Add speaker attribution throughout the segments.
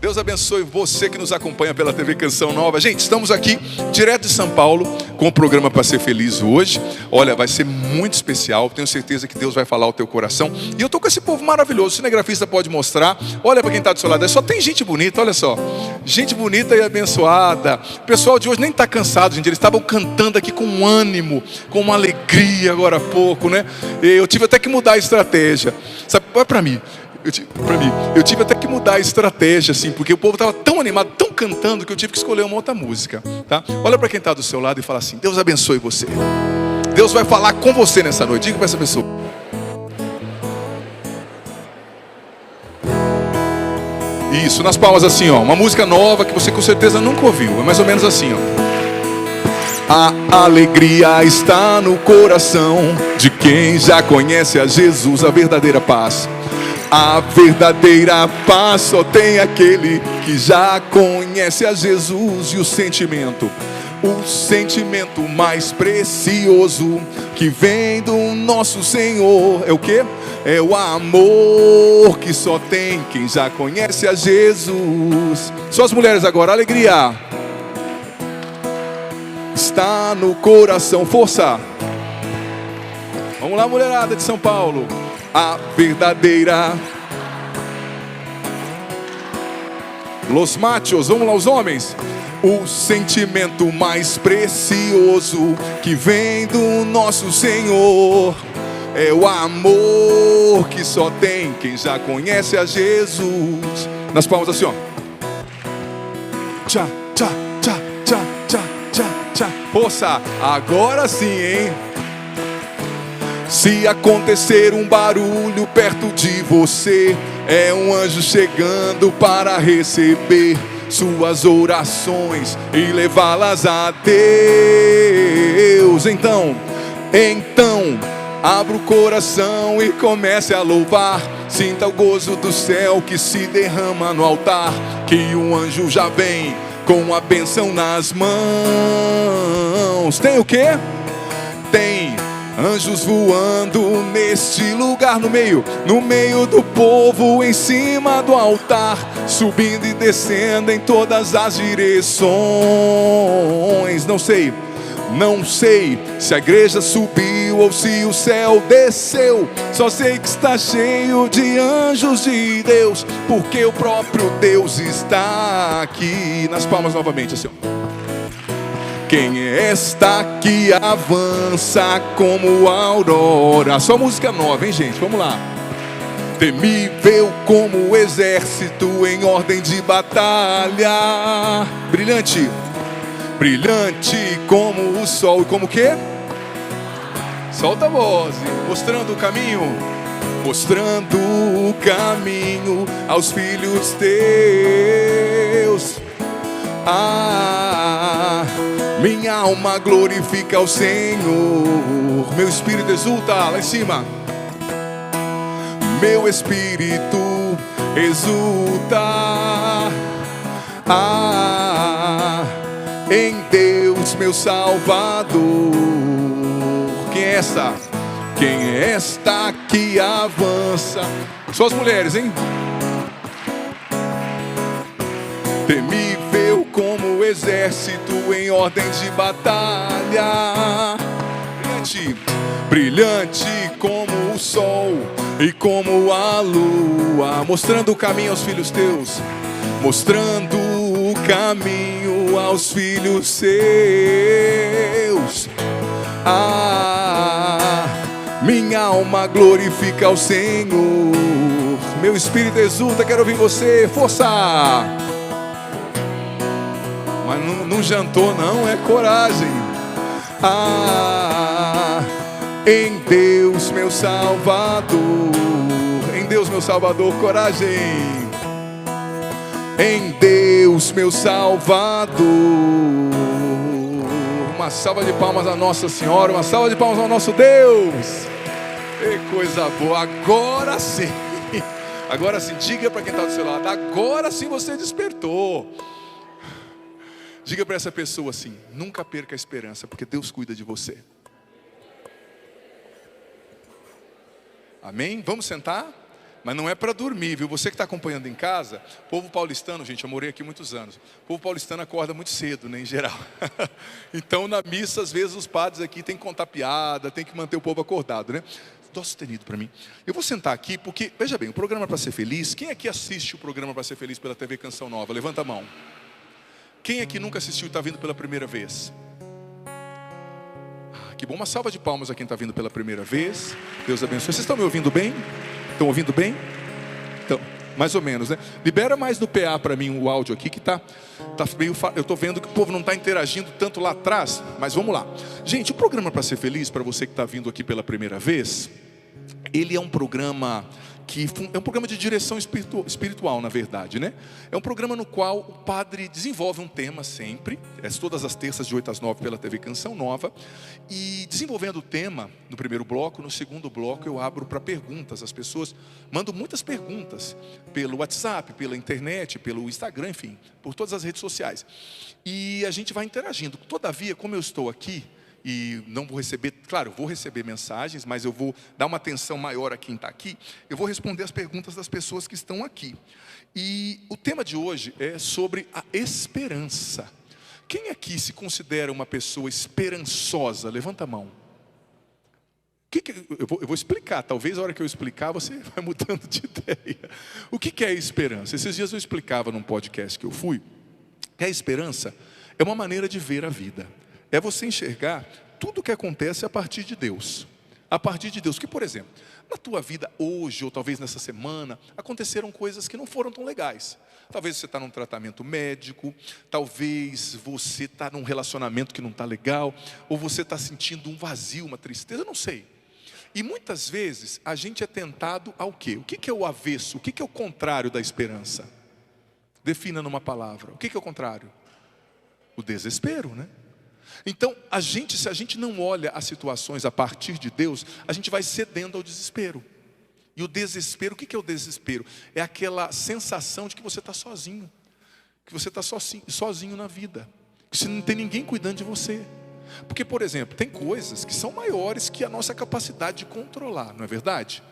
Speaker 1: Deus abençoe você que nos acompanha pela TV Canção Nova. Gente, estamos aqui direto de São Paulo com o programa Para Ser Feliz hoje. Olha, vai ser muito especial. Tenho certeza que Deus vai falar ao teu coração. E eu tô com esse povo maravilhoso. O cinegrafista pode mostrar. Olha para quem está do seu lado. Só tem gente bonita, olha só. Gente bonita e abençoada. O pessoal de hoje nem está cansado, gente. Eles estavam cantando aqui com um ânimo, com uma alegria agora há pouco, né? Eu tive até que mudar a estratégia. Sabe, olha para mim. Eu tive até que mudar a estratégia, assim, porque o povo estava tão animado, tão cantando, que eu tive que escolher uma outra música, tá? Olha para quem está do seu lado e fala assim: Deus abençoe você. Deus vai falar com você nessa noite. Diga para essa pessoa. Isso, nas palmas assim, ó. Uma música nova que você com certeza nunca ouviu. É mais ou menos assim, ó. A alegria está no coração de quem já conhece a Jesus, a verdadeira paz. A verdadeira paz só tem aquele que já conhece a Jesus. E o sentimento mais precioso que vem do nosso Senhor é o quê? É o amor que só tem quem já conhece a Jesus. Só as mulheres agora, alegria está no coração, força. Vamos lá, mulherada de São Paulo. A verdadeira. Los machos, vamos lá, os homens. O sentimento mais precioso que vem do nosso Senhor é o amor que só tem quem já conhece a Jesus. Nas palmas assim, ó. Tchá, tchá, tchá, tchá, tchá, tchá, tchá. Força, agora sim, hein? Se acontecer um barulho perto de você, é um anjo chegando para receber suas orações e levá-las a Deus. Então, abra o coração e comece a louvar. Sinta o gozo do céu que se derrama no altar, que um anjo já vem com a bênção nas mãos. Tem o quê? Tem anjos voando neste lugar, no meio do povo, em cima do altar, subindo e descendo em todas as direções. Não sei se a igreja subiu ou se o céu desceu. Só sei que está cheio de anjos de Deus, porque o próprio Deus está aqui. Nas palmas novamente, assim, ó. Quem é esta que avança como a aurora? Só música nova, hein, gente? Vamos lá. Temível como o exército em ordem de batalha. Brilhante, brilhante como o sol. E como o quê? Solta a voz. Mostrando o caminho. Mostrando o caminho aos filhos teus. Minha alma glorifica ao Senhor. Meu espírito exulta, lá em cima. Meu espírito exulta em Deus, meu Salvador. Quem é esta? Quem é esta que avança? Só as mulheres, hein? Temível como o exército em ordem de batalha. Brilhante, brilhante como o sol e como a lua, mostrando o caminho aos filhos teus. Mostrando o caminho aos filhos seus. Minha alma glorifica ao Senhor. Meu espírito exulta, quero ouvir você, força! Mas não jantou não, é coragem. Em Deus meu Salvador. Em Deus meu Salvador, coragem. Em Deus meu Salvador. Uma salva de palmas a Nossa Senhora. Uma salva de palmas ao nosso Deus. Que coisa boa. Agora sim. Agora sim, diga para quem está do seu lado. Agora sim você despertou. Diga para essa pessoa assim: nunca perca a esperança, porque Deus cuida de você. Amém? Vamos sentar? Mas não é para dormir, viu? Você que está acompanhando em casa, povo paulistano, gente, eu morei aqui muitos anos. O povo paulistano acorda muito cedo, né, em geral. Então, na missa, às vezes, os padres aqui têm que contar piada, tem que manter o povo acordado, né? Dó sustenido para mim. Eu vou sentar aqui porque, veja bem, o programa Para Ser Feliz, quem aqui assiste o programa Para Ser Feliz pela TV Canção Nova? Levanta a mão. Quem aqui nunca assistiu e está vindo pela primeira vez? Que bom, uma salva de palmas a quem está vindo pela primeira vez. Deus abençoe. Vocês estão me ouvindo bem? Estão ouvindo bem? Então, mais ou menos, né? Libera mais do PA para mim o áudio aqui que tá meio... Eu estou vendo que o povo não está interagindo tanto lá atrás, mas vamos lá. Gente, o programa Para Ser Feliz, para você que está vindo aqui pela primeira vez, ele é um programa de direção espiritual, na verdade, né? É um programa no qual o padre desenvolve um tema sempre, todas as terças de 8 às 9 pela TV Canção Nova, e desenvolvendo o tema no primeiro bloco, no segundo bloco eu abro para perguntas. As pessoas mandam muitas perguntas pelo WhatsApp, pela internet, pelo Instagram, enfim, por todas as redes sociais. E a gente vai interagindo. Todavia, como eu estou aqui, e não vou receber, claro, vou receber mensagens, mas eu vou dar uma atenção maior a quem está aqui. Eu vou responder as perguntas das pessoas que estão aqui. E o tema de hoje é sobre a esperança. Quem aqui se considera uma pessoa esperançosa? Levanta a mão. Eu vou explicar, talvez a hora que eu explicar você vai mudando de ideia. O que é esperança? Esses dias eu explicava num podcast que eu fui, que a esperança é uma maneira de ver a vida. É você enxergar tudo o que acontece a partir de Deus. A partir de Deus. Que, por exemplo, na tua vida hoje, ou talvez nessa semana, aconteceram coisas que não foram tão legais. Talvez você está num tratamento médico, talvez você está num relacionamento que não está legal, ou você está sentindo um vazio, uma tristeza, eu não sei. E muitas vezes a gente é tentado ao quê? O que é o avesso? O que é o contrário da esperança? Defina numa palavra. O que é o contrário? O desespero, né? Então, se a gente não olha as situações a partir de Deus, a gente vai cedendo ao desespero. E o desespero, o que é o desespero? É aquela sensação de que você está sozinho. Que você está sozinho na vida. Que você não tem ninguém cuidando de você. Porque, por exemplo, tem coisas que são maiores que a nossa capacidade de controlar, não é verdade?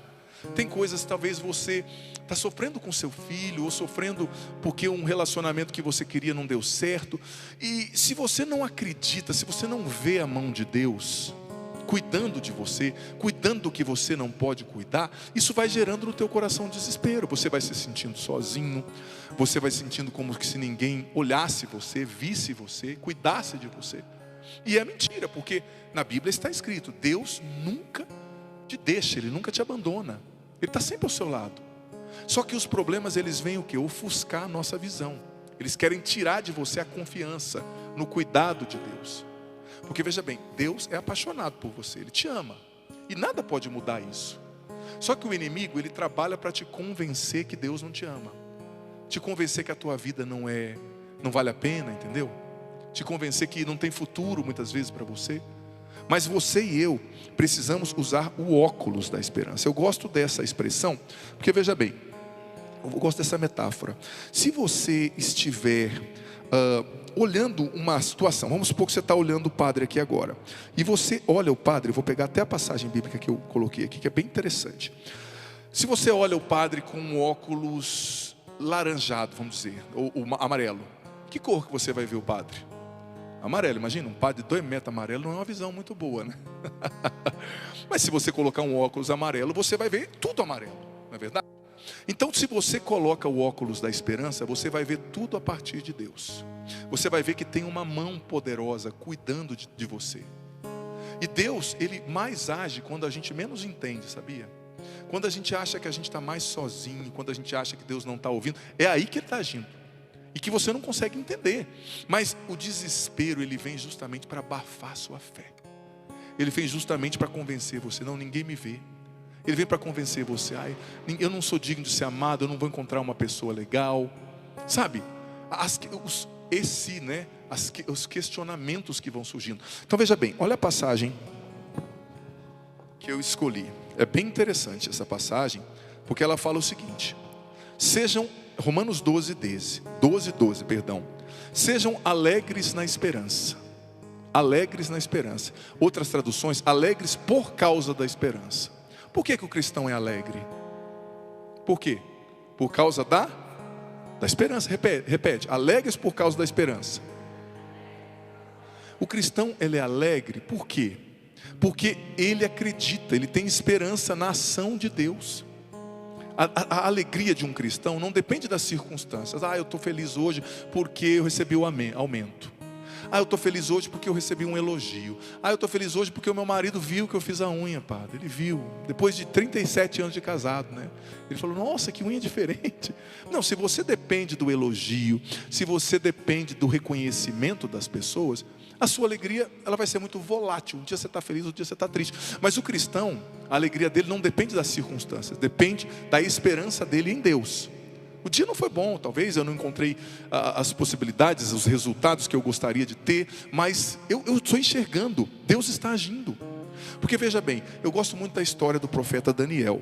Speaker 1: Tem coisas que talvez você está sofrendo com seu filho, ou sofrendo porque um relacionamento que você queria não deu certo. E se você não acredita, se você não vê a mão de Deus cuidando de você, cuidando do que você não pode cuidar, isso vai gerando no teu coração desespero. Você vai se sentindo sozinho, você vai sentindo como se ninguém olhasse você, visse você, cuidasse de você. E é mentira, porque na Bíblia está escrito: Deus nunca te deixa, Ele nunca te abandona. Ele está sempre ao seu lado. Só que os problemas, eles vêm o quê? Ofuscar a nossa visão. Eles querem tirar de você a confiança no cuidado de Deus. Porque veja bem, Deus é apaixonado por você, Ele te ama. E nada pode mudar isso. Só que o inimigo, ele trabalha para te convencer que Deus não te ama. Te convencer que a tua vida não vale a pena, entendeu? Te convencer que não tem futuro muitas vezes para você. Mas você e eu precisamos usar o óculos da esperança. Eu gosto dessa expressão, porque veja bem, eu gosto dessa metáfora. Se você estiver olhando uma situação, vamos supor que você está olhando o padre aqui agora, e você olha o padre, eu vou pegar até a passagem bíblica que eu coloquei aqui, que é bem interessante. Se você olha o padre com um óculos laranjado, vamos dizer, ou amarelo, que cor que você vai ver o padre? Amarelo. Imagina, um padre de 2 metros amarelo não é uma visão muito boa, né? Mas se você colocar um óculos amarelo, você vai ver tudo amarelo, não é verdade? Então, se você coloca o óculos da esperança, você vai ver tudo a partir de Deus. Você vai ver que tem uma mão poderosa cuidando de você. E Deus, Ele mais age quando a gente menos entende, sabia? Quando a gente acha que a gente está mais sozinho, quando a gente acha que Deus não está ouvindo, é aí que Ele está agindo. E que você não consegue entender. Mas o desespero, ele vem justamente para abafar a sua fé. Ele vem justamente para convencer você: não, ninguém me vê. Ele vem para convencer você: eu não sou digno de ser amado, eu não vou encontrar uma pessoa legal. Sabe? Os questionamentos que vão surgindo. Então veja bem, olha a passagem que eu escolhi. É bem interessante essa passagem, porque ela fala o seguinte: Romanos 12, 12, perdão. Sejam alegres na esperança. Alegres na esperança. Outras traduções, alegres por causa da esperança. Por que o cristão é alegre? Por quê? Por causa da esperança. Repete. Alegres por causa da esperança. O cristão, ele é alegre, por quê? Porque ele acredita, ele tem esperança na ação de Deus. A alegria de um cristão não depende das circunstâncias. Eu estou feliz hoje porque eu recebi o aumento. Eu estou feliz hoje porque eu recebi um elogio. Eu estou feliz hoje porque o meu marido viu que eu fiz a unha, padre. Ele viu, depois de 37 anos de casado, né? Ele falou, nossa, que unha diferente. Não, se você depende do elogio, se você depende do reconhecimento das pessoas, a sua alegria, ela vai ser muito volátil. Um dia você está feliz, outro dia você está triste. Mas o cristão, a alegria dele não depende das circunstâncias, depende da esperança dele em Deus. O dia não foi bom, talvez eu não encontrei as possibilidades, os resultados que eu gostaria de ter, mas eu estou enxergando, Deus está agindo. Porque veja bem, eu gosto muito da história do profeta Daniel.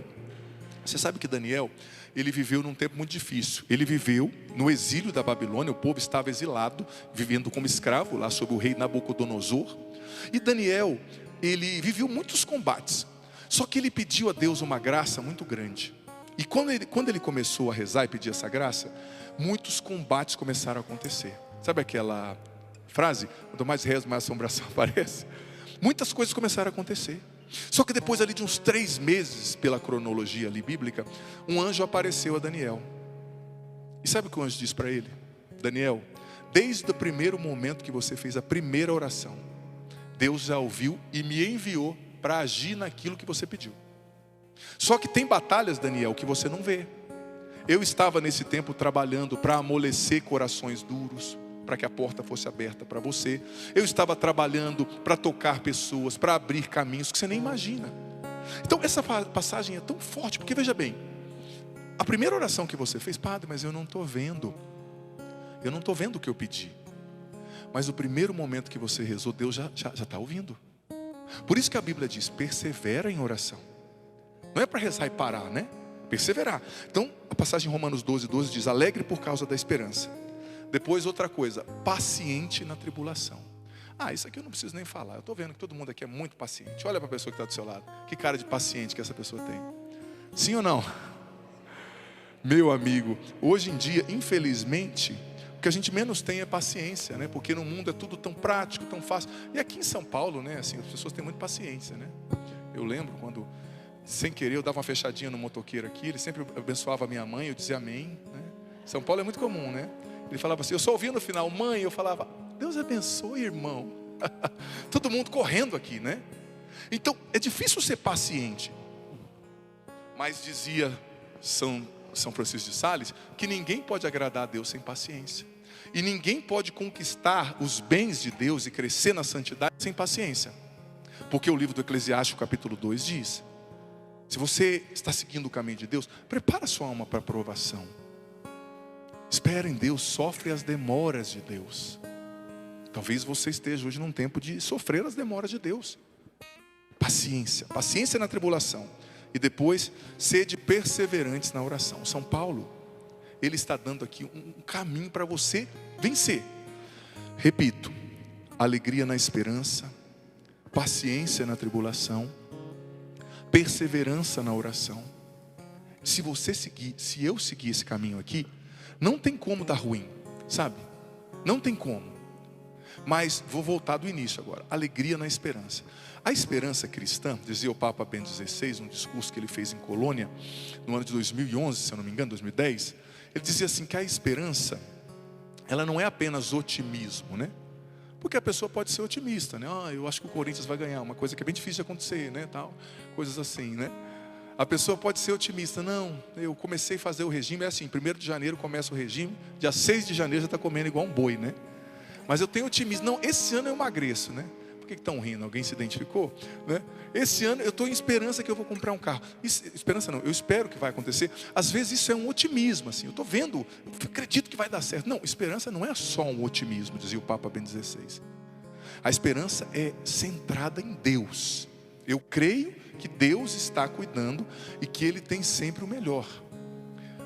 Speaker 1: Você sabe que Daniel, ele viveu num tempo muito difícil. Ele viveu no exílio da Babilônia, o povo estava exilado, vivendo como escravo lá sob o rei Nabucodonosor. E Daniel, ele viveu muitos combates. Só que ele pediu a Deus uma graça muito grande. E quando ele começou a rezar e pedir essa graça, muitos combates começaram a acontecer. Sabe aquela frase? Quanto mais rezo, mais assombração aparece. Muitas coisas começaram a acontecer. Só que depois ali de uns 3 meses, pela cronologia ali bíblica, um anjo apareceu a Daniel. E sabe o que o anjo disse para ele? Daniel, desde o primeiro momento que você fez a primeira oração, Deus já ouviu e me enviou para agir naquilo que você pediu. Só que tem batalhas, Daniel, que você não vê. Eu estava nesse tempo trabalhando para amolecer corações duros, para que a porta fosse aberta para você. Eu estava trabalhando para tocar pessoas, para abrir caminhos que você nem imagina. Então essa passagem é tão forte, porque veja bem, a primeira oração que você fez, padre, mas eu não estou vendo. Eu não estou vendo o que eu pedi. Mas o primeiro momento que você rezou, Deus já está ouvindo. Por isso que a Bíblia diz, persevera em oração. Não é para rezar e parar, né? Perseverar. Então, a passagem em Romanos 12 diz, alegre por causa da esperança. Depois outra coisa, paciente na tribulação. Isso aqui eu não preciso nem falar. Eu estou vendo que todo mundo aqui é muito paciente. Olha para a pessoa que está do seu lado. Que cara de paciente que essa pessoa tem. Sim ou não? Meu amigo, hoje em dia, infelizmente, o que a gente menos tem é paciência, né? Porque no mundo é tudo tão prático, tão fácil. E aqui em São Paulo, né? Assim, as pessoas têm muita paciência, né? Eu lembro quando, sem querer, eu dava uma fechadinha no motoqueiro aqui. Ele sempre abençoava a minha mãe, eu dizia amém, né? São Paulo é muito comum, né? Ele falava assim, eu só ouvia no final, mãe, eu falava, Deus abençoe, irmão. Todo mundo correndo aqui, né? Então, é difícil ser paciente. Mas dizia São Francisco de Sales, que ninguém pode agradar a Deus sem paciência. E ninguém pode conquistar os bens de Deus e crescer na santidade sem paciência. Porque o livro do Eclesiastes, capítulo 2, diz, se você está seguindo o caminho de Deus, prepara sua alma para a provação. Espera em Deus, sofre as demoras de Deus. Talvez você esteja hoje num tempo de sofrer as demoras de Deus. Paciência, paciência na tribulação. E depois, sede perseverantes na oração. São Paulo, ele está dando aqui um caminho para você vencer. Repito, alegria na esperança, paciência na tribulação, perseverança na oração. Se eu seguir esse caminho aqui, não tem como dar ruim, sabe? Não tem como. Mas vou voltar do início agora. Alegria na esperança. A esperança cristã, dizia o Papa Bento XVI, num discurso que ele fez em Colônia, no ano de 2011, se eu não me engano, 2010, ele dizia assim, que a esperança, ela não é apenas otimismo, né? Porque a pessoa pode ser otimista, né? Eu acho que o Corinthians vai ganhar, uma coisa que é bem difícil de acontecer, né? Tal, coisas assim, né? A pessoa pode ser otimista, não, eu comecei a fazer o regime, é assim, 1º de janeiro começa o regime, dia 6 de janeiro já está comendo igual um boi, né? Mas eu tenho otimismo, não, esse ano eu emagreço, né? Por que estão rindo? Alguém se identificou? Né? Esse ano eu estou em esperança que eu vou comprar um carro. Esperança não, eu espero que vai acontecer. Às vezes isso é um otimismo, assim, eu estou vendo, eu acredito que vai dar certo. Não, esperança não é só um otimismo, dizia o Papa Bento XVI. A esperança é centrada em Deus. Eu creio que Deus está cuidando e que Ele tem sempre o melhor.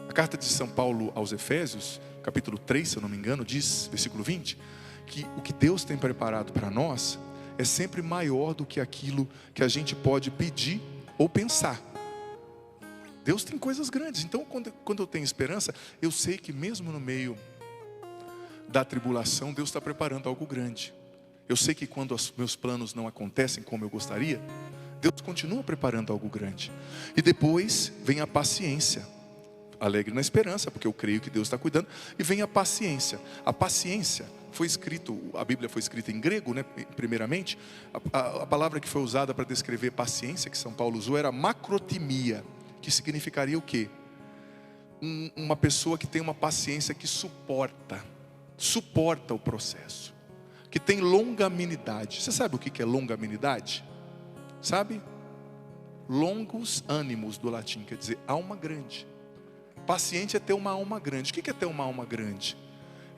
Speaker 1: A carta de São Paulo aos Efésios, capítulo 3, se eu não me engano, diz, versículo 20, que o que Deus tem preparado para nós é sempre maior do que aquilo que a gente pode pedir ou pensar. Deus tem coisas grandes. Então, quando eu tenho esperança, eu sei que mesmo no meio da tribulação, Deus está preparando algo grande. Eu sei que quando os meus planos não acontecem como eu gostaria, Deus continua preparando algo grande. E depois vem a paciência. Alegre na esperança, porque eu creio que Deus está cuidando. E vem a paciência. A paciência foi escrito, a Bíblia foi escrita em grego, né, primeiramente. A palavra que foi usada para descrever paciência, que São Paulo usou, era macrotimia, que significaria o quê? Uma pessoa que tem uma paciência que suporta o processo, que tem longanimidade. Você sabe o que é longanimidade? Sabe? Longos ânimos do latim, quer dizer alma grande. Paciente é ter uma alma grande. O que é ter uma alma grande?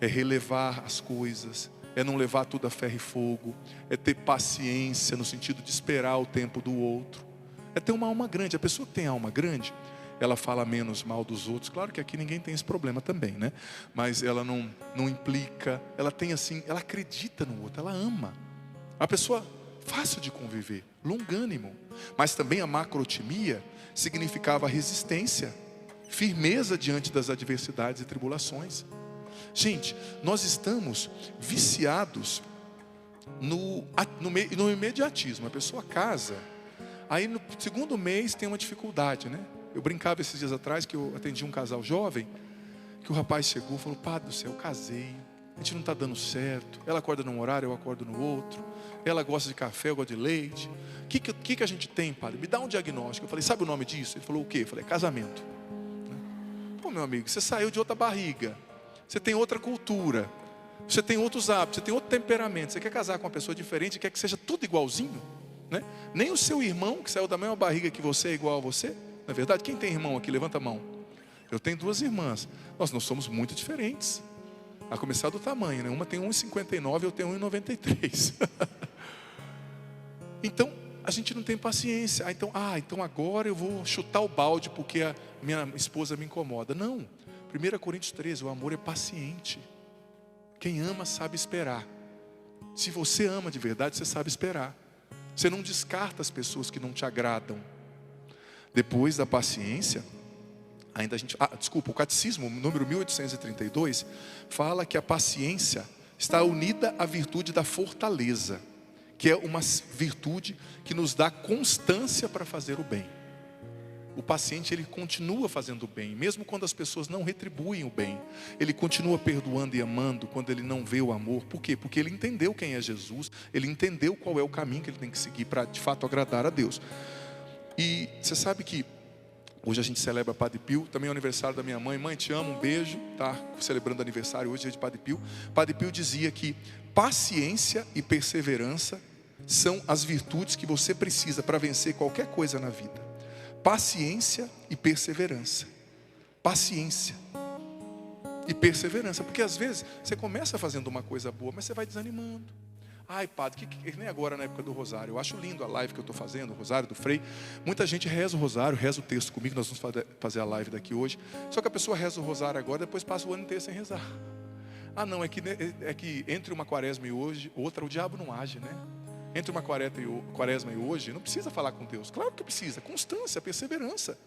Speaker 1: É relevar as coisas, é não levar tudo a ferro e fogo, é ter paciência no sentido de esperar o tempo do outro, é ter uma alma grande. A pessoa que tem alma grande, ela fala menos mal dos outros. Claro que aqui ninguém tem esse problema também, né? Mas ela não implica, ela tem assim, ela acredita no outro, ela ama. A pessoa fácil de conviver, longânimo. Mas também a macrotimia significava resistência, firmeza diante das adversidades e tribulações. Gente, nós estamos viciados no imediatismo. A pessoa casa, aí no segundo mês tem uma dificuldade, né? Eu brincava esses dias atrás que eu atendi um casal jovem, que o rapaz chegou e falou: Padre do céu, eu casei, a gente não está dando certo, ela acorda num horário, eu acordo no outro, ela gosta de café, eu gosto de leite. O que a gente tem, padre? Me dá um diagnóstico. Eu falei: sabe o nome disso? Ele falou: o quê? Eu falei: casamento. Pô, meu amigo, você saiu de outra barriga, você tem outra cultura, você tem outros hábitos, você tem outro temperamento. Você quer casar com uma pessoa diferente, quer que seja tudo igualzinho, né? Nem o seu irmão, que saiu da mesma barriga que você, é igual a você. Na verdade, quem tem irmão aqui? Levanta a mão. Eu tenho duas irmãs. Nós somos muito diferentes. A começar do tamanho, né? Uma tem 1,59, eu tenho 1,93. Então, a gente não tem paciência. Então agora eu vou chutar o balde porque a minha esposa me incomoda. Não. 1 Coríntios 13, o amor é paciente. Quem ama sabe esperar. Se você ama de verdade, você sabe esperar. Você não descarta as pessoas que não te agradam. Depois da paciência, ainda a gente... o catecismo, número 1832, fala que a paciência está unida à virtude da fortaleza, que é uma virtude que nos dá constância para fazer o bem. O paciente, ele continua fazendo o bem, mesmo quando as pessoas não retribuem o bem. Ele continua perdoando e amando quando ele não vê o amor. Por quê? Porque ele entendeu quem é Jesus, ele entendeu qual é o caminho que ele tem que seguir para de fato agradar a Deus. E você sabe que hoje a gente celebra Padre Pio, também é o aniversário da minha mãe. Mãe, te amo, um beijo, tá? Celebrando aniversário hoje, dia de Padre Pio. Padre Pio dizia que paciência e perseverança são as virtudes que você precisa para vencer qualquer coisa na vida. Paciência e perseverança. Paciência e perseverança. Porque às vezes você começa fazendo uma coisa boa, mas você vai desanimando. Ai, padre, nem agora na época do rosário. Eu acho lindo a live que eu estou fazendo, o rosário do Frei. Muita gente reza o rosário, reza o texto comigo. Nós vamos fazer a live daqui hoje. Só que a pessoa reza o rosário agora, depois passa o ano inteiro sem rezar. Não, é que entre uma quaresma e hoje, outra, o diabo não age, né? Entre uma quaresma e hoje, não precisa falar com Deus. Claro que precisa, constância, perseverança.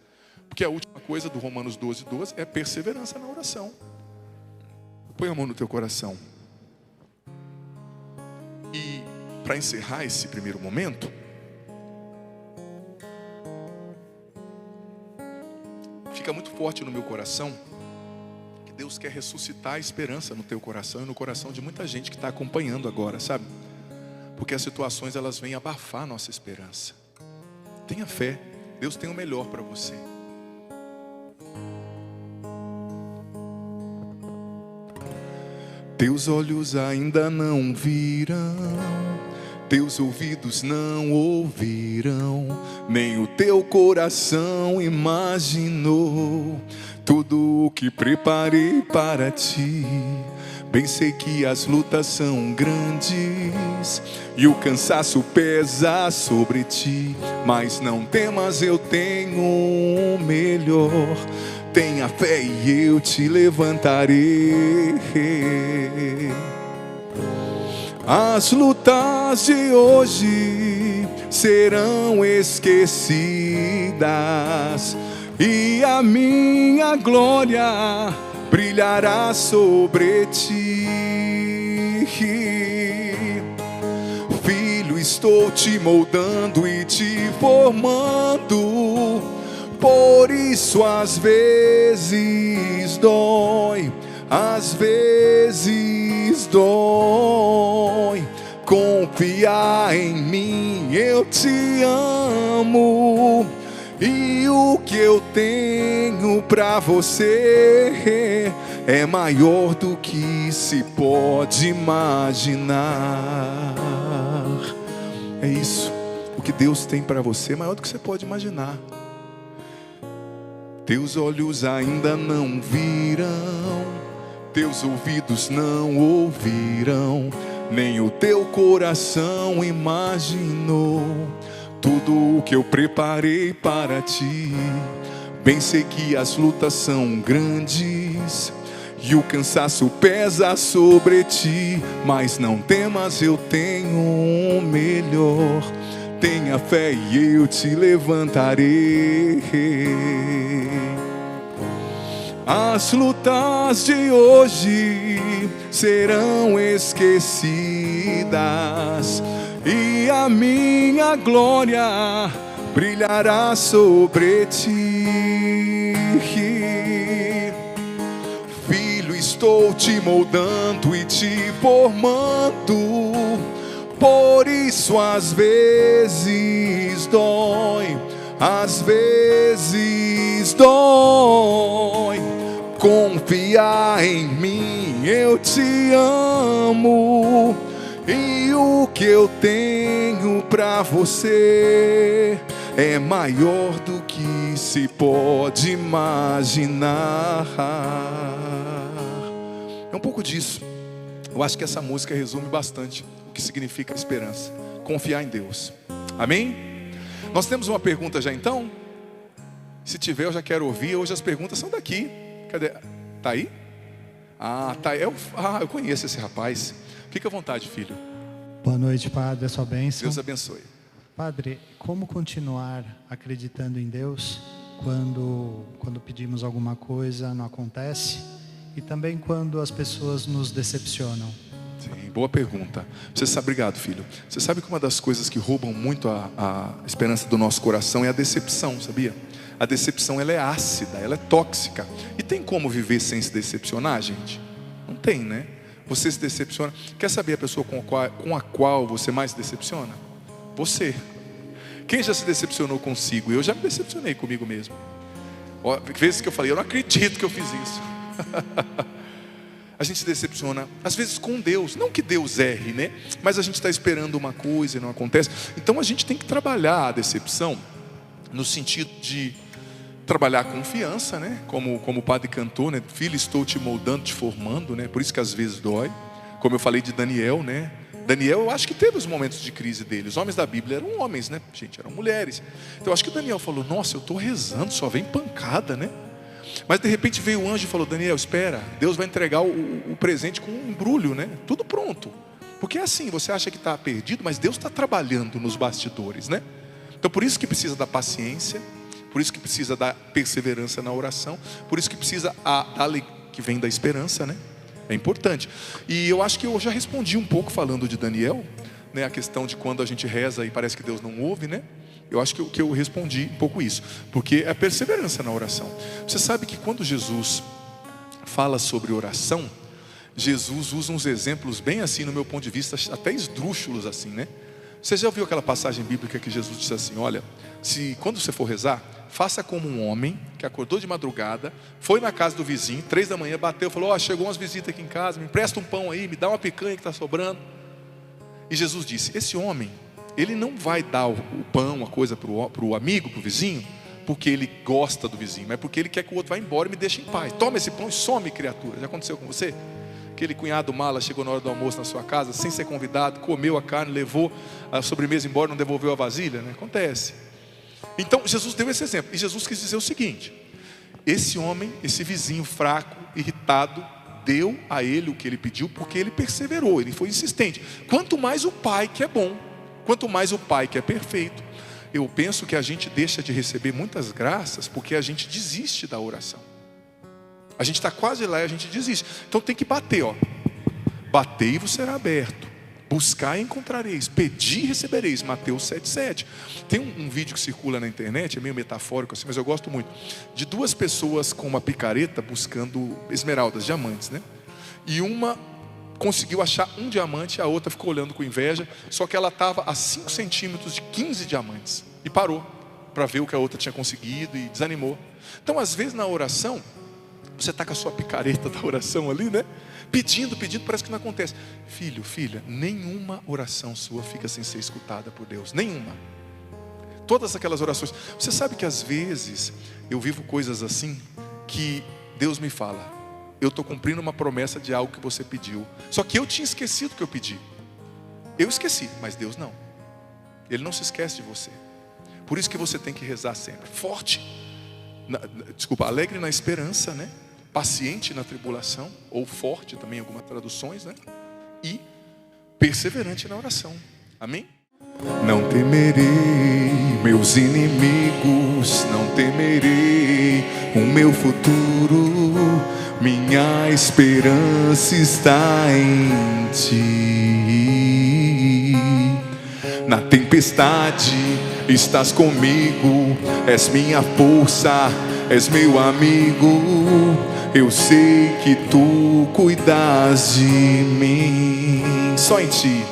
Speaker 1: Porque a última coisa do Romanos 12:12 é perseverança na oração. Põe a mão no teu coração. E para encerrar esse primeiro momento, fica muito forte no meu coração que Deus quer ressuscitar a esperança no teu coração e no coração de muita gente que está acompanhando agora, sabe? Porque as situações, elas vêm abafar a nossa esperança. Tenha fé, Deus tem o melhor para você. Teus olhos ainda não viram, teus ouvidos não ouviram, nem o teu coração imaginou tudo o que preparei para ti. Bem sei que as lutas são grandes e o cansaço pesa sobre ti, mas não temas, eu tenho o melhor. Tenha fé e eu te levantarei. As lutas de hoje serão esquecidas e a minha glória brilhará sobre ti. Filho, estou te moldando e te formando, por isso às vezes dói, às vezes dói. Confiar em mim, eu te amo, e o que eu tenho pra você é maior do que se pode imaginar. É isso, o que Deus tem pra você é maior do que você pode imaginar. Teus olhos ainda não viram, teus ouvidos não ouviram, nem o teu coração imaginou tudo o que eu preparei para ti. Bem sei que as lutas são grandes e o cansaço pesa sobre ti, mas não temas, eu tenho um melhor. Tenha fé e eu te levantarei. As lutas de hoje serão esquecidas, e a minha glória brilhará sobre ti. Filho, estou te moldando e te formando, por isso às vezes dói, às vezes dói. Confiar em mim, eu te amo, e o que eu tenho pra você é maior do que se pode imaginar. É um pouco disso. Eu acho que essa música resume bastante o que significa esperança. Confiar em Deus. Amém? Nós temos uma pergunta já então? Se tiver, eu já quero ouvir. Hoje as perguntas são daqui. Cadê? Tá aí? Ah, tá aí. Eu conheço esse rapaz. Fica à vontade, filho.
Speaker 2: Boa noite, Padre. A sua bênção.
Speaker 1: Deus abençoe.
Speaker 2: Padre, como continuar acreditando em Deus quando pedimos alguma coisa não acontece, e também quando as pessoas nos decepcionam?
Speaker 1: Sim, boa pergunta. Você sabe, obrigado, filho. Você sabe que uma das coisas que roubam muito a esperança do nosso coração é a decepção, sabia? A decepção, ela é ácida, ela é tóxica. E tem como viver sem se decepcionar, gente? Não tem, né? Você se decepciona. Quer saber a pessoa com a qual você mais se decepciona? Você. Quem já se decepcionou consigo? Eu já me decepcionei comigo mesmo. Vezes que eu falei, eu não acredito que eu fiz isso. A gente se decepciona, às vezes com Deus. Não que Deus erre, né? Mas a gente está esperando uma coisa e não acontece. Então a gente tem que trabalhar a decepção no sentido de trabalhar a confiança, né? Como o padre cantou, né? Filho, estou te moldando, te formando, né? Por isso que às vezes dói. Como eu falei de Daniel, né? Daniel, eu acho que teve os momentos de crise dele. Os homens da Bíblia eram homens, né? Gente, eram mulheres. Então eu acho que Daniel falou, nossa, eu estou rezando, só vem pancada, né? Mas de repente veio o anjo e falou, Daniel, espera, Deus vai entregar o presente com um embrulho, né? Tudo pronto. Porque é assim, você acha que está perdido, mas Deus está trabalhando nos bastidores, né? Então por isso que precisa da paciência, por isso que precisa da perseverança na oração, por isso que precisa que vem da esperança, né? É importante. E eu acho que eu já respondi um pouco falando de Daniel, né? A questão de quando a gente reza e parece que Deus não ouve, né? Eu acho que eu respondi um pouco isso, porque é a perseverança na oração. Você sabe que quando Jesus fala sobre oração, Jesus usa uns exemplos bem assim, no meu ponto de vista, até esdrúxulos assim, né? Você já ouviu aquela passagem bíblica que Jesus disse assim, olha, quando você for rezar, faça como um homem que acordou de madrugada, foi na casa do vizinho, 3 da manhã, bateu, falou, chegou umas visitas aqui em casa, me empresta um pão aí, me dá uma picanha que está sobrando. E Jesus disse, esse homem, ele não vai dar o pão, a coisa para o amigo, para o vizinho, porque ele gosta do vizinho, mas porque ele quer que o outro vá embora e me deixe em paz. Toma esse pão e some, criatura. Já aconteceu com você? Aquele cunhado mala chegou na hora do almoço na sua casa, sem ser convidado, comeu a carne, levou a sobremesa embora, não devolveu a vasilha, né? Acontece. Então Jesus deu esse exemplo, e Jesus quis dizer o seguinte, esse homem, esse vizinho fraco, irritado, deu a ele o que ele pediu, porque ele perseverou, ele foi insistente. Quanto mais o pai que é bom, quanto mais o pai que é perfeito. eu penso que a gente deixa de receber muitas graças porque a gente desiste da oração. A gente está quase lá e a gente desiste. Então tem que bater, ó. Batei e vos será aberto. Buscar e encontrareis. Pedir e recebereis. Mateus 7,7. Tem um vídeo que circula na internet, é meio metafórico assim, mas eu gosto muito. De duas pessoas com uma picareta buscando esmeraldas, diamantes, né? E uma conseguiu achar um diamante, a outra ficou olhando com inveja. Só que ela estava a 5 centímetros de 15 diamantes. E parou para ver o que a outra tinha conseguido e desanimou. Então às vezes na oração, você está com a sua picareta da oração ali, né? Pedindo, parece que não acontece. Filho, filha, nenhuma oração sua fica sem ser escutada por Deus. Nenhuma. Todas aquelas orações. Você sabe que às vezes eu vivo coisas assim que Deus me fala: eu estou cumprindo uma promessa de algo que você pediu. Só que eu tinha esquecido o que eu pedi. Eu esqueci, mas Deus não. Ele não se esquece de você. Por isso que você tem que rezar sempre. Forte. Alegre na esperança, né? Paciente na tribulação, ou forte também em algumas traduções, né? E perseverante na oração. Amém? Não temerei meus inimigos, não temerei o meu futuro. Minha esperança está em ti. Na tempestade estás comigo, és minha força, és meu amigo. Eu sei que tu cuidas de mim. Só em ti,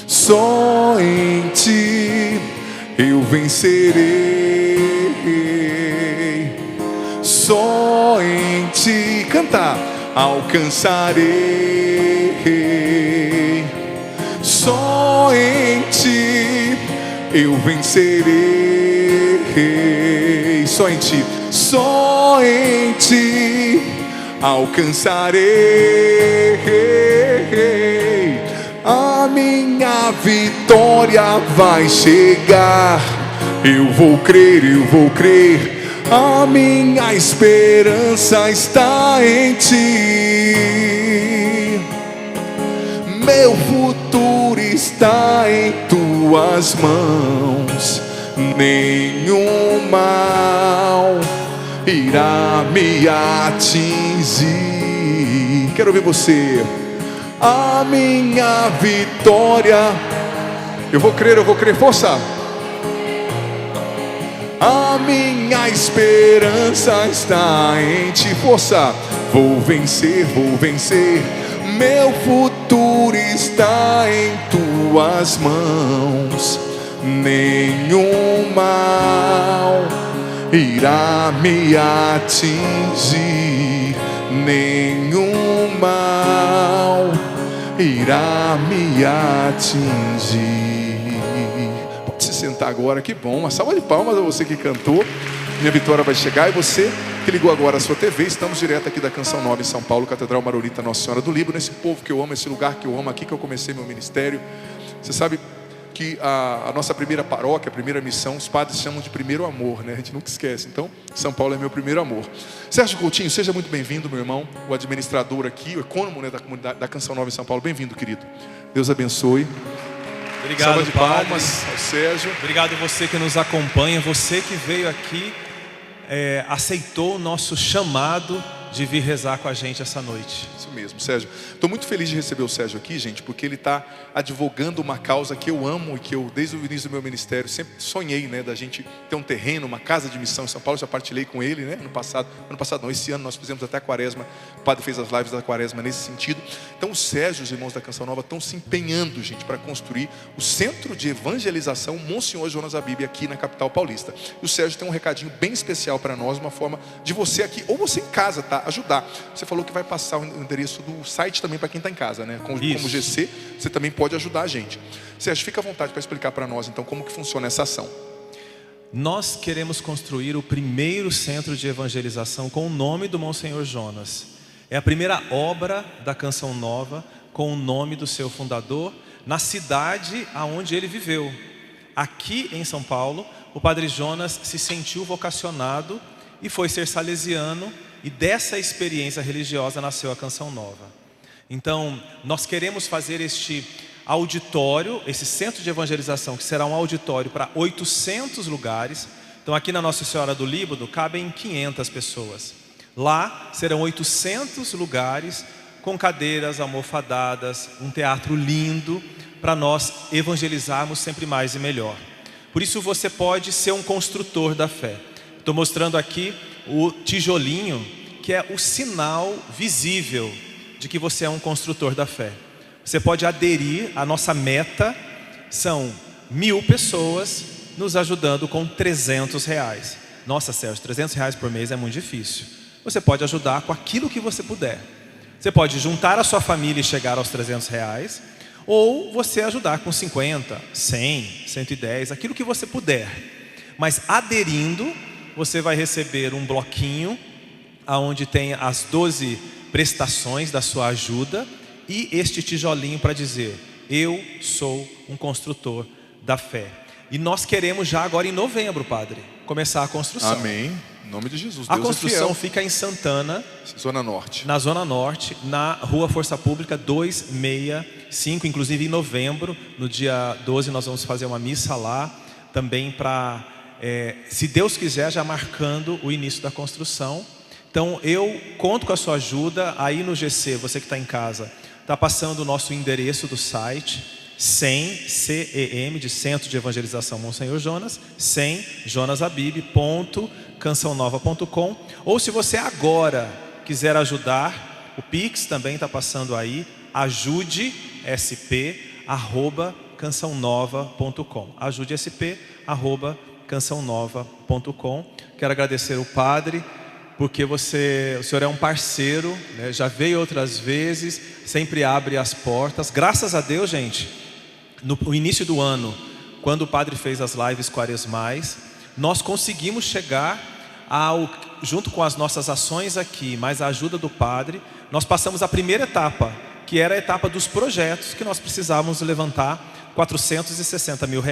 Speaker 1: só em ti eu vencerei. Só em ti, canta, alcançarei. Só em ti eu vencerei. Só em ti, só em ti alcançarei. A minha vitória vai chegar. Eu vou crer, eu vou crer. A minha esperança está em ti. Meu futuro está em tuas mãos. Nenhum mal irá me atingir. Quero ver você. A minha vitória, eu vou crer, força. A minha esperança está em ti, força. Vou vencer, vou vencer. Meu futuro está em tuas mãos. Nenhum mal irá me atingir. Nenhum mal irá me atingir. Pode se sentar agora, que bom. Uma salva de palmas a você que cantou. Minha vitória vai chegar. E você que ligou agora a sua TV, estamos direto aqui da Canção Nova em São Paulo, Catedral Maronita Nossa Senhora do Líbano. Esse povo que eu amo, esse lugar que eu amo, aqui que eu comecei meu ministério. Você sabe que a nossa primeira paróquia, a primeira missão, os padres chamam de primeiro amor, né? A gente nunca esquece. Então, São Paulo é meu primeiro amor. Sérgio Coutinho, seja muito bem-vindo, meu irmão, o administrador aqui, o econômico, né, da comunidade da Canção Nova em São Paulo. Bem-vindo, querido. Deus abençoe.
Speaker 3: Obrigado,
Speaker 1: salva de palmas ao Sérgio.
Speaker 3: Obrigado você que nos acompanha, você que veio aqui, aceitou o nosso chamado de vir rezar com a gente essa noite.
Speaker 1: Isso mesmo, Sérgio. Estou muito feliz de receber o Sérgio aqui, gente, porque ele está advogando uma causa que eu amo e que eu, desde o início do meu ministério, sempre sonhei, né, da gente ter um terreno, uma casa de missão em São Paulo. Já partilhei com ele, né, ano passado não, esse ano nós fizemos até a quaresma, o padre fez as lives da quaresma nesse sentido. Então o Sérgio e os irmãos da Canção Nova estão se empenhando, gente, para construir o centro de evangelização Monsenhor Jonas Abib aqui na capital paulista. E o Sérgio tem um recadinho bem especial para nós, uma forma de você aqui, ou você em casa, tá, ajudar. Você falou que vai passar o endereço do site também para quem está em casa, né? Como GC, você também pode ajudar a gente. Sérgio, fica à vontade para explicar para nós então como que funciona essa ação.
Speaker 3: Nós queremos construir o primeiro centro de evangelização com o nome do Monsenhor Jonas. É a primeira obra da Canção Nova com o nome do seu fundador na cidade aonde ele viveu. Aqui em São Paulo, o Padre Jonas se sentiu vocacionado e foi ser salesiano. E dessa experiência religiosa nasceu a Canção Nova. Então, nós queremos fazer este auditório, esse centro de evangelização, que será um auditório para 800 lugares. Então aqui na Nossa Senhora do Líbano cabem 500 pessoas. Lá serão 800 lugares com cadeiras almofadadas, um teatro lindo, para nós evangelizarmos sempre mais e melhor. Por isso você pode ser um construtor da fé. Estou mostrando aqui o tijolinho, que é o sinal visível de que você é um construtor da fé. Você pode aderir, a nossa meta são 1000 pessoas nos ajudando com R$300. Nossa, Sérgio, R$300 por mês é muito difícil. Você pode ajudar com aquilo que você puder. Você pode juntar a sua família e chegar aos R$300, ou você ajudar com 50, 100, 110, aquilo que você puder. Mas aderindo, você vai receber um bloquinho onde tem as 12 prestações da sua ajuda e este tijolinho para dizer: eu sou um construtor da fé. E nós queremos já agora em novembro, Padre, começar a construção.
Speaker 1: Amém. Em nome de Jesus.
Speaker 3: A
Speaker 1: Deus
Speaker 3: construção
Speaker 1: é fiel.
Speaker 3: fica em Santana,
Speaker 1: Zona Norte.
Speaker 3: na Zona Norte, na Rua Força Pública 265. Inclusive em novembro, no dia 12, nós vamos fazer uma missa lá, também para, se Deus quiser, já marcando o início da construção. Então eu conto com a sua ajuda. Aí no GC, você que está em casa, está passando o nosso endereço do site, CEM, de Centro de Evangelização Monsenhor Jonas, jonasabib.cançãonova.com. Ou se você agora quiser ajudar, o Pix também está passando aí, ajudesp@cançãonova.com. ajudesp@cançãonova.com. Quero agradecer o Padre, porque o senhor é um parceiro, né? Já veio outras vezes, sempre abre as portas. Graças a Deus, gente, no início do ano, quando o Padre fez as lives quaresmais, nós conseguimos chegar junto com as nossas ações aqui, mais a ajuda do Padre, nós passamos a primeira etapa, que era a etapa dos projetos, que nós precisávamos levantar R$460 mil.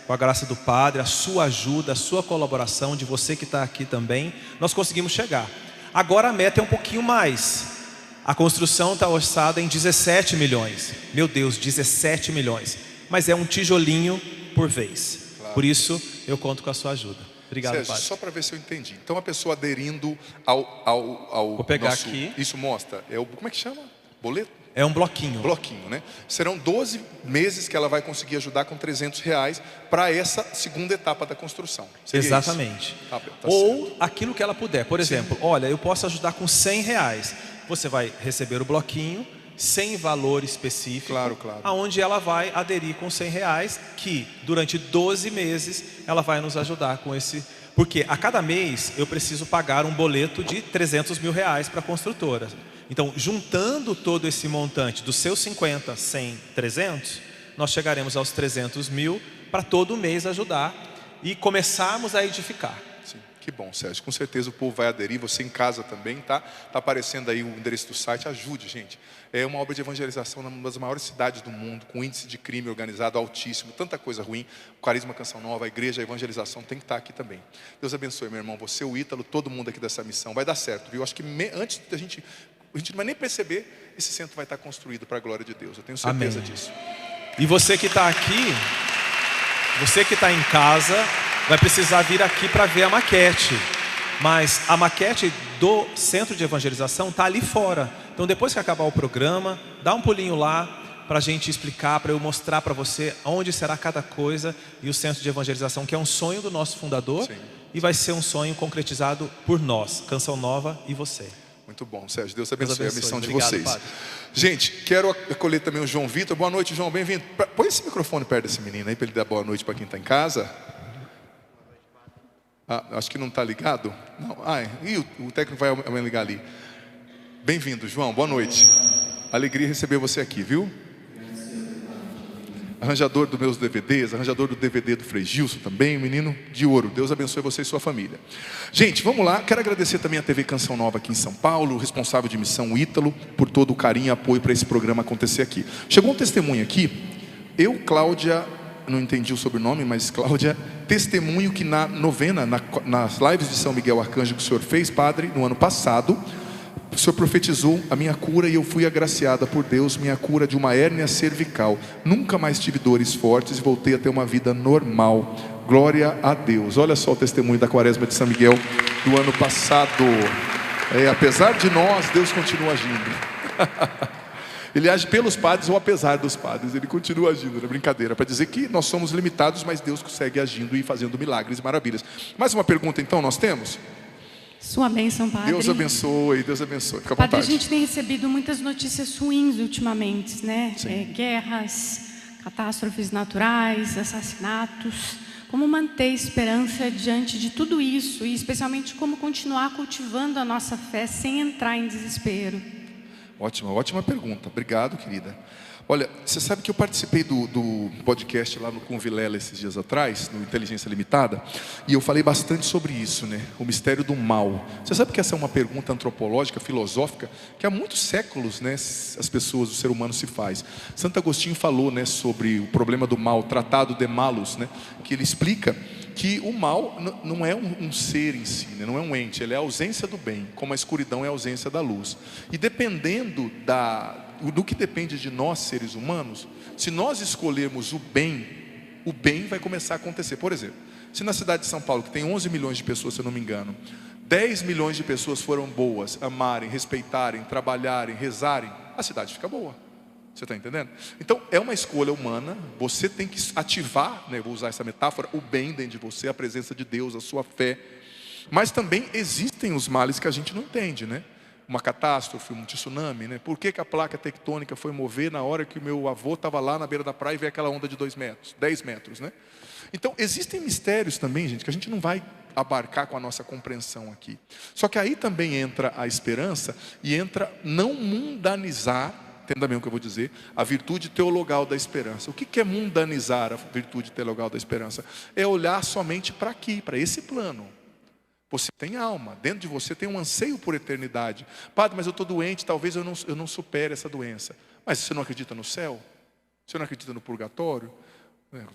Speaker 3: Com a graça do Padre, a sua ajuda, a sua colaboração, de você que está aqui também, nós conseguimos chegar. Agora a meta é um pouquinho mais. A construção está orçada em 17 milhões. Meu Deus, 17 milhões. Mas é um tijolinho por vez. Claro. Por isso, eu conto com a sua ajuda. Obrigado,
Speaker 1: Sérgio,
Speaker 3: Padre.
Speaker 1: só para ver se eu entendi. Então a pessoa aderindo ao
Speaker 3: Vou pegar
Speaker 1: nosso,
Speaker 3: aqui.
Speaker 1: Isso mostra. Como é que chama? Boleto?
Speaker 3: É um bloquinho.
Speaker 1: Bloquinho, né? Serão 12 meses que ela vai conseguir ajudar com R$300 para essa segunda etapa da construção. Seria
Speaker 3: exatamente.
Speaker 1: Tá
Speaker 3: ou
Speaker 1: certo.
Speaker 3: aquilo que ela puder. Por exemplo, olha, eu posso ajudar com R$100. Você vai receber o bloquinho sem valor específico,
Speaker 1: Claro.
Speaker 3: aonde ela vai aderir com R$100, que durante 12 meses ela vai nos ajudar com esse. Porque a cada mês eu preciso pagar um boleto de R$300 mil para a construtora. Então, juntando todo esse montante dos seus 50, 100, 300, nós chegaremos aos 300 mil para todo mês ajudar e começarmos a edificar.
Speaker 1: Sim, que bom, Sérgio. Com certeza o povo vai aderir, você em casa também, tá? Tá aparecendo aí o endereço do site, ajude, gente. É uma obra de evangelização numa das maiores cidades do mundo, com índice de crime organizado altíssimo, tanta coisa ruim. O Carisma Canção Nova, a igreja, a evangelização tem que estar aqui também. Deus abençoe, meu irmão, você, o Ítalo, todo mundo aqui dessa missão. Vai dar certo, viu? Acho que antes da gente não vai nem perceber, esse centro vai estar construído para a glória de Deus. Eu tenho certeza
Speaker 3: Amém.
Speaker 1: disso.
Speaker 3: E você que está aqui, você que está em casa, vai precisar vir aqui para ver a maquete. Mas a maquete do Centro de Evangelização está ali fora. Então depois que acabar o programa, dá um pulinho lá para a gente explicar, para eu mostrar para você onde será cada coisa. E o Centro de Evangelização, que é um sonho do nosso fundador.
Speaker 1: Sim.
Speaker 3: E vai ser um sonho concretizado por nós, Canção Nova e você.
Speaker 1: Muito bom, Sérgio. Deus abençoe a missão
Speaker 3: Obrigado,
Speaker 1: de vocês.
Speaker 3: Padre.
Speaker 1: Gente, quero acolher também o João Vitor. Boa noite, João. Bem-vindo. Põe esse microfone perto desse menino aí para ele dar boa noite para quem está em casa. Acho que não está ligado. Não. O técnico vai ligar ali. Bem-vindo, João. Boa noite. Alegria receber você aqui, viu? Arranjador dos meus DVDs, arranjador do DVD do Frei Gilson também, menino de ouro. Deus abençoe você e sua família. Gente, vamos lá. Quero agradecer também a TV Canção Nova aqui em São Paulo, o responsável de missão, o Ítalo, por todo o carinho e apoio para esse programa acontecer aqui. Chegou um testemunho aqui. Eu, Cláudia, não entendi o sobrenome, mas Cláudia, testemunho que na novena, nas lives de São Miguel Arcanjo que o senhor fez, padre, no ano passado, O Senhor profetizou a minha cura e eu fui agraciada por Deus, minha cura de uma hérnia cervical. Nunca mais tive dores fortes e voltei a ter uma vida normal. Glória a Deus. Olha só o testemunho da Quaresma de São Miguel do ano passado. Apesar de nós, Deus continua agindo. Ele age pelos padres ou apesar dos padres. Ele continua agindo, não é brincadeira. Para dizer que nós somos limitados, mas Deus consegue agindo e fazendo milagres e maravilhas. Mais uma pergunta então nós temos?
Speaker 4: Sua bênção, Padre.
Speaker 1: Deus abençoe, Deus abençoe. Fica à
Speaker 4: Padre,
Speaker 1: vontade.
Speaker 4: a gente tem recebido muitas notícias ruins ultimamente, né?
Speaker 1: Sim.
Speaker 4: Guerras, catástrofes naturais, assassinatos. Como manter esperança diante de tudo isso? E especialmente como continuar cultivando a nossa fé sem entrar em desespero?
Speaker 1: Ótima pergunta. Obrigado, querida. Olha, você sabe que eu participei do podcast lá no Com Vilela esses dias atrás, no Inteligência Limitada, e eu falei bastante sobre isso, né? O mistério do mal. Você sabe que essa é uma pergunta antropológica, filosófica, que há muitos séculos, né, as pessoas, o ser humano se faz. Santo Agostinho falou, né, sobre o problema do mal, Tratado de Malus, né, que ele explica que o mal não é um ser em si, né? Não é um ente, ele é a ausência do bem, como a escuridão é a ausência da luz. E dependendo do que depende de nós, seres humanos, se nós escolhermos o bem vai começar a acontecer. Por exemplo, se na cidade de São Paulo, que tem 11 milhões de pessoas, se eu não me engano, 10 milhões de pessoas foram boas, amarem, respeitarem, trabalharem, rezarem, a cidade fica boa. Você está entendendo? Então é uma escolha humana. Você tem que ativar, né, vou usar essa metáfora, o bem dentro de você, a presença de Deus, a sua fé. Mas também existem os males que a gente não entende, né? Uma catástrofe, um tsunami, né? Por que a placa tectônica foi mover na hora que o meu avô estava lá na beira da praia e veio aquela onda de 2 metros, 10 metros, né? Então existem mistérios também, gente, que a gente não vai abarcar com a nossa compreensão aqui. Só que aí também entra a esperança e entra não mundanizar, entenda bem o que eu vou dizer, a virtude teologal da esperança. O que é mundanizar a virtude teologal da esperança? É olhar somente para aqui, para esse plano. Você tem alma, dentro de você tem um anseio por eternidade. Padre, mas eu estou doente, talvez eu não supere essa doença. Mas você não acredita no céu? Você não acredita no purgatório?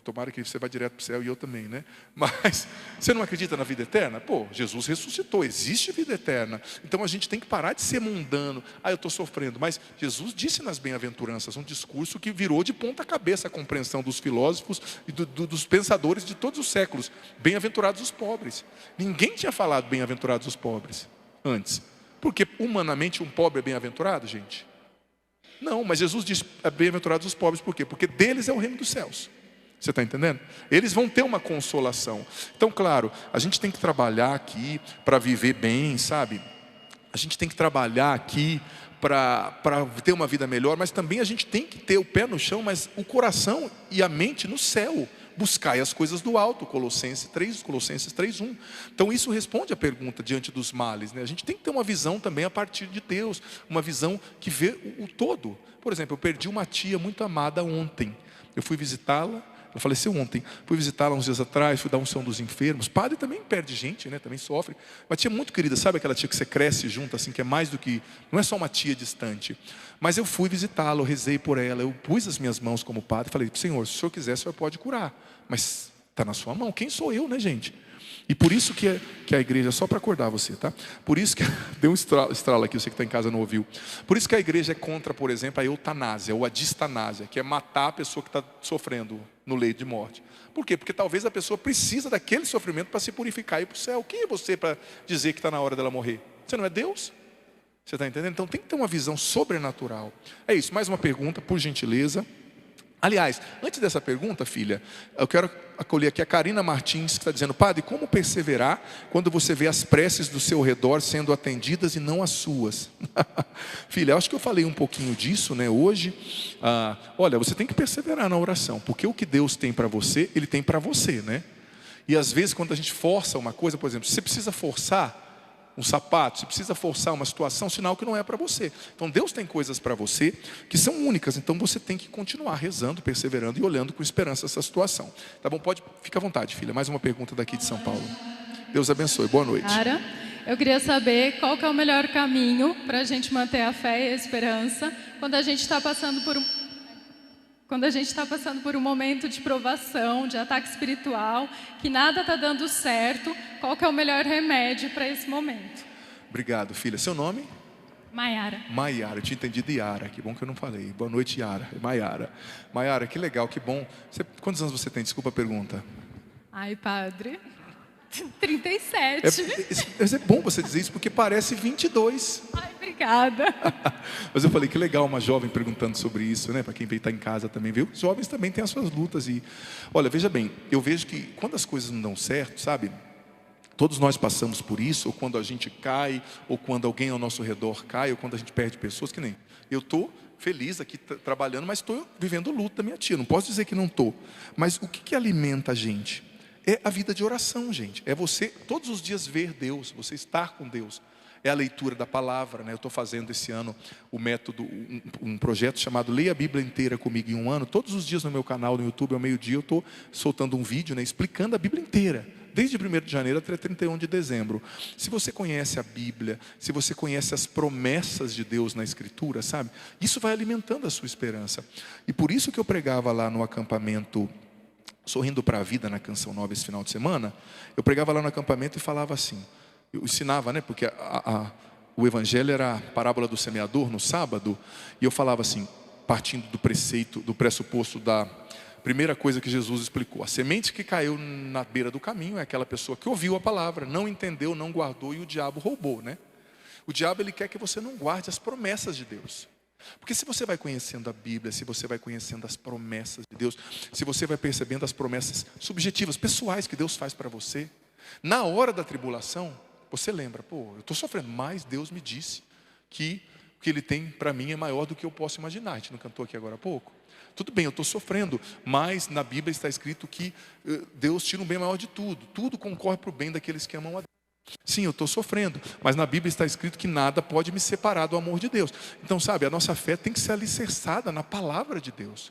Speaker 1: Tomara que você vá direto para o céu e eu também, né? Mas você não acredita na vida eterna? Pô, Jesus ressuscitou, existe vida eterna. Então a gente tem que parar de ser mundano. Eu estou sofrendo. Mas Jesus disse nas bem-aventuranças, um discurso que virou de ponta cabeça a compreensão dos filósofos e dos pensadores de todos os séculos. Bem-aventurados os pobres. Ninguém tinha falado bem-aventurados os pobres antes. Porque humanamente um pobre é bem-aventurado, gente? Não, mas Jesus disse bem-aventurados os pobres, por quê? Porque deles é o reino dos céus. Você está entendendo? Eles vão ter uma consolação. Então, claro, a gente tem que trabalhar aqui para viver bem, sabe? A gente tem que trabalhar aqui para ter uma vida melhor, mas também a gente tem que ter o pé no chão, mas o coração e a mente no céu. Buscai as coisas do alto, Colossenses 3:1. Então isso responde à pergunta diante dos males, né? A gente tem que ter uma visão também a partir de Deus, uma visão que vê o todo. Por exemplo, eu perdi uma tia muito amada ontem. Eu fui visitá-la. Ela faleceu ontem, fui visitá-la uns dias atrás, fui dar unção dos enfermos. Padre também perde gente, né? Também sofre. Uma tia muito querida, sabe aquela tia que você cresce junto, assim, que é mais do que, não é só uma tia distante. Mas eu fui visitá-la, eu rezei por ela, eu pus as minhas mãos como padre, falei, Senhor, se o Senhor quiser, o Senhor pode curar. Mas está na sua mão, quem sou eu, né, gente? E por isso que a igreja, só para acordar você, tá? Por isso que, deu um estralo aqui, você que está em casa não ouviu. Por isso que a igreja é contra, por exemplo, a eutanásia ou a distanásia, que é matar a pessoa que está sofrendo no leito de morte. Por quê? Porque talvez a pessoa precisa daquele sofrimento para se purificar e ir para o céu. Quem é você para dizer que está na hora dela morrer? Você não é Deus? Você está entendendo? Então tem que ter uma visão sobrenatural. É isso, mais uma pergunta, por gentileza. Aliás, antes dessa pergunta, filha, eu quero acolher aqui a Karina Martins, que está dizendo, padre, como perseverar quando você vê as preces do seu redor sendo atendidas e não as suas? Filha, eu acho que eu falei um pouquinho disso, né, hoje. Olha, você tem que perseverar na oração, porque o que Deus tem para você, Ele tem para você, né? E às vezes quando a gente força uma coisa, por exemplo, se você precisa forçar um sapato, se precisa forçar uma situação, sinal que não é para você. Então Deus tem coisas para você que são únicas, então você tem que continuar rezando, perseverando e olhando com esperança essa situação. Tá bom? Fica à vontade, filha. Mais uma pergunta daqui de São Paulo. Deus abençoe. Boa noite.
Speaker 5: Cara, eu queria saber qual que é o melhor caminho para a gente manter a fé e a esperança quando a gente está passando por um momento de provação, de ataque espiritual, que nada está dando certo. Qual que é o melhor remédio para esse momento?
Speaker 1: Obrigado, filha. Seu nome?
Speaker 5: Maiara.
Speaker 1: Maiara, eu tinha entendido Yara, que bom que eu não falei. Boa noite, Yara. Maiara. Maiara, que legal, que bom. Quantos anos você tem? Desculpa a pergunta.
Speaker 5: Ai, padre. 37.
Speaker 1: É bom você dizer isso, porque parece 22.
Speaker 5: Ai, obrigada.
Speaker 1: Mas eu falei, que legal uma jovem perguntando sobre isso, né? Para quem está em casa também, viu? Os jovens também têm as suas lutas. E olha, veja bem, eu vejo que quando as coisas não dão certo, sabe? Todos nós passamos por isso, ou quando a gente cai, ou quando alguém ao nosso redor cai, ou quando a gente perde pessoas, que nem eu estou feliz aqui trabalhando, mas estou vivendo o luto da minha tia. Não posso dizer que não estou. Mas o que alimenta a gente? É a vida de oração, gente. É você todos os dias ver Deus, você estar com Deus. É a leitura da palavra, né? Eu estou fazendo esse ano o método, um projeto chamado Leia a Bíblia Inteira Comigo em um Ano. Todos os dias no meu canal no YouTube, ao meio-dia, eu estou soltando um vídeo, né, explicando a Bíblia inteira. Desde 1º de janeiro até 31 de dezembro. Se você conhece a Bíblia, se você conhece as promessas de Deus na Escritura, sabe? Isso vai alimentando a sua esperança. E por isso que eu pregava lá no acampamento Sorrindo para a Vida, na Canção Nova, esse final de semana. Eu pregava lá no acampamento e falava assim. Eu ensinava, né? Porque o evangelho era a parábola do semeador no sábado. E eu falava assim, partindo do preceito, do pressuposto da primeira coisa que Jesus explicou: a semente que caiu na beira do caminho é aquela pessoa que ouviu a palavra, não entendeu, não guardou, e o diabo roubou, né? O diabo, ele quer que você não guarde as promessas de Deus. Porque se você vai conhecendo a Bíblia, se você vai conhecendo as promessas de Deus, se você vai percebendo as promessas subjetivas, pessoais que Deus faz para você, na hora da tribulação, você lembra, pô, eu estou sofrendo, mas Deus me disse que o que Ele tem para mim é maior do que eu posso imaginar. A gente não cantou aqui agora há pouco? Tudo bem, eu estou sofrendo, mas na Bíblia está escrito que Deus tira um bem maior de tudo. Tudo concorre para o bem daqueles que amam a Deus. Sim, eu estou sofrendo, mas na Bíblia está escrito que nada pode me separar do amor de Deus. Então, sabe, a nossa fé tem que ser alicerçada na palavra de Deus.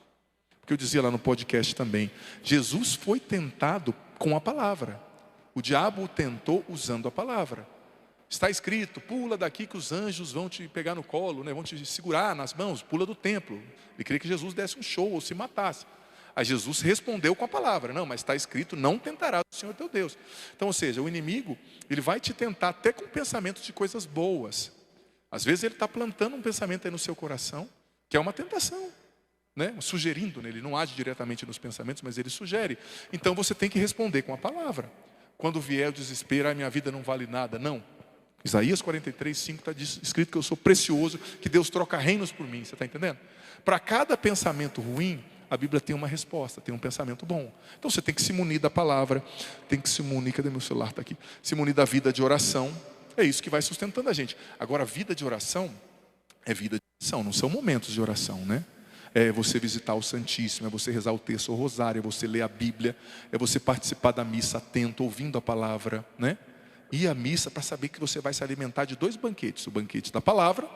Speaker 1: Porque eu dizia lá no podcast também, Jesus foi tentado com a palavra. O diabo o tentou usando a palavra. Está escrito, pula daqui que os anjos vão te pegar no colo, né? Vão te segurar nas mãos, pula do templo. Ele queria que Jesus desse um show ou se matasse. Aí Jesus respondeu com a palavra, não, mas está escrito, não tentarás o Senhor teu Deus. Então, ou seja, o inimigo, ele vai te tentar até com pensamentos de coisas boas. Às vezes ele está plantando um pensamento aí no seu coração, que é uma tentação, né? Sugerindo, né? Ele não age diretamente nos pensamentos, mas ele sugere. Então você tem que responder com a palavra. Quando vier o desespero, a minha vida não vale nada, não. Isaías 43:5 está escrito que eu sou precioso, que Deus troca reinos por mim, você está entendendo? Para cada pensamento ruim, a Bíblia tem uma resposta, tem um pensamento bom. Então você tem que se munir da palavra, tem que se munir, cadê meu celular? Está aqui. Se munir da vida de oração, é isso que vai sustentando a gente. Agora, a vida de oração é vida de oração, não são momentos de oração, né? É você visitar o Santíssimo, é você rezar o terço ou rosário, é você ler a Bíblia, é você participar da missa atento, ouvindo a palavra, né? Ir à missa para saber que você vai se alimentar de 2 banquetes, o banquete da palavra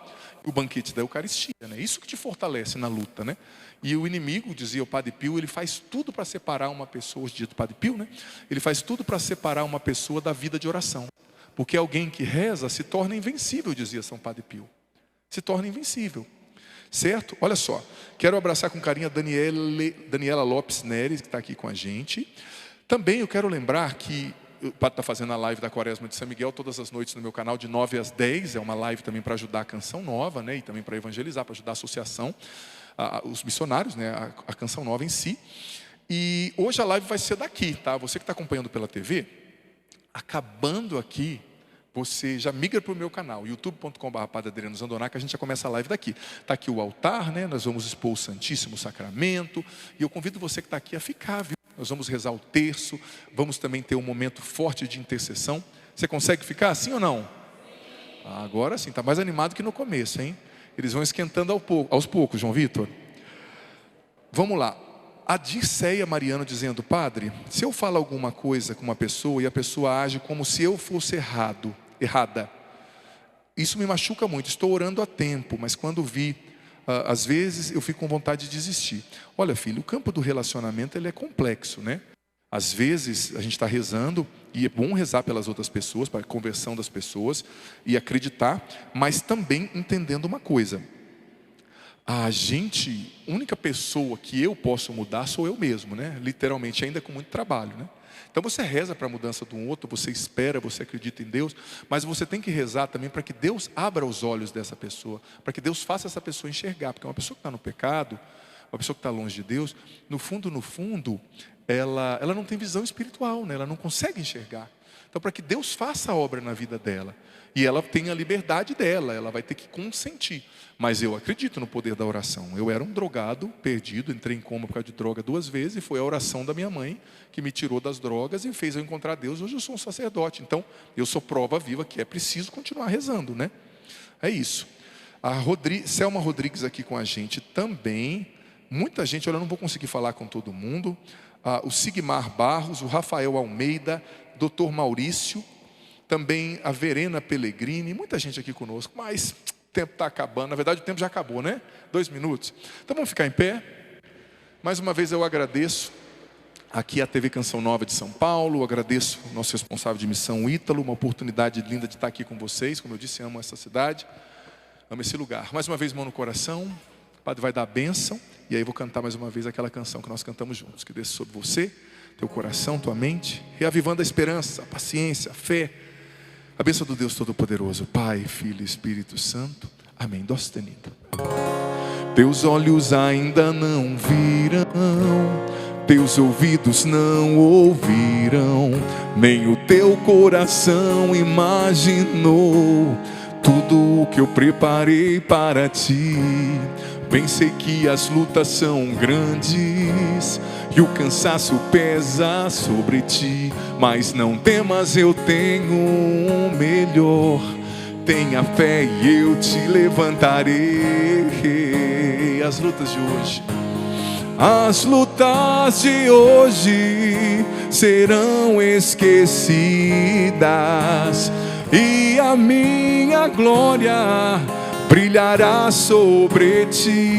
Speaker 1: e o banquete da Eucaristia, né? Isso que te fortalece na luta, né? E o inimigo, dizia o Padre Pio, ele faz tudo para separar uma pessoa, hoje dia do Padre Pio, né? Ele faz tudo para separar uma pessoa da vida de oração. Porque alguém que reza se torna invencível, dizia São Padre Pio. Se torna invencível. Certo? Olha só, quero abraçar com carinho a Daniela Lopes Neres, que está aqui com a gente. Também eu quero lembrar que o Padre está fazendo a live da Quaresma de São Miguel todas as noites no meu canal, de 9 às 10. É uma live também para ajudar a Canção Nova, né? E também para evangelizar, para ajudar a associação, os missionários, né? A Canção Nova em si. E hoje a live vai ser daqui, tá? Você que está acompanhando pela TV, acabando aqui, você já migra para o meu canal, youtube.com/Padre Adriano Zandoná, que a gente já começa a live daqui. Está aqui o altar, né? Nós vamos expor o Santíssimo Sacramento. E eu convido você que está aqui a ficar, viu? Nós vamos rezar o terço, vamos também ter um momento forte de intercessão. Você consegue ficar assim ou não? Agora sim, está mais animado que no começo, hein? Eles vão esquentando aos poucos, João Vitor. Vamos lá. A Dirceia Mariano dizendo, padre, se eu falo alguma coisa com uma pessoa e a pessoa age como se eu fosse errada, isso me machuca muito. Estou orando há tempo, mas quando vi, às vezes eu fico com vontade de desistir. Olha, filho, o campo do relacionamento ele é complexo, né? Às vezes a gente está rezando, e é bom rezar pelas outras pessoas, para a conversão das pessoas, e acreditar, mas também entendendo uma coisa. A única pessoa que eu posso mudar sou eu mesmo, né? Literalmente, ainda com muito trabalho, né? Então você reza para a mudança de um outro, você espera, você acredita em Deus, mas você tem que rezar também para que Deus abra os olhos dessa pessoa, para que Deus faça essa pessoa enxergar, porque uma pessoa que está no pecado, uma pessoa que está longe de Deus, no fundo, ela não tem visão espiritual, né? Ela não consegue enxergar. Então, para que Deus faça a obra na vida dela, e ela tenha a liberdade dela, ela vai ter que consentir. Mas eu acredito no poder da oração. Eu era um drogado, perdido, entrei em coma por causa de droga 2 vezes, e foi a oração da minha mãe que me tirou das drogas e fez eu encontrar Deus. Hoje eu sou um sacerdote, então eu sou prova viva que é preciso continuar rezando, né? É isso. A Selma Rodrigues aqui com a gente também. Muita gente, olha, eu não vou conseguir falar com todo mundo. O Sigmar Barros, o Rafael Almeida, Dr. Maurício, também a Verena Pellegrini, muita gente aqui conosco, mas o tempo está acabando. Na verdade o tempo já acabou, né? 2 minutos. Então vamos ficar em pé. Mais uma vez eu agradeço aqui a TV Canção Nova de São Paulo, agradeço o nosso responsável de missão, Ítalo, uma oportunidade linda de estar aqui com vocês. Como eu disse, amo essa cidade, amo esse lugar. Mais uma vez, mão no coração, o Padre vai dar a bênção, e aí eu vou cantar mais uma vez aquela canção que nós cantamos juntos, que desça sobre você, teu coração, tua mente, reavivando a esperança, a paciência, a fé, a bênção do Deus Todo-Poderoso, Pai, Filho e Espírito Santo. Amém. Dó sustenido. Teus olhos ainda não viram, teus ouvidos não ouviram, nem o teu coração imaginou tudo o que eu preparei para ti. Pensei que as lutas são grandes e o cansaço pesa sobre ti, mas não temas, eu tenho um melhor. Tenha fé e eu te levantarei. As lutas de hoje, as lutas de hoje serão esquecidas, e a minha glória brilhará sobre ti.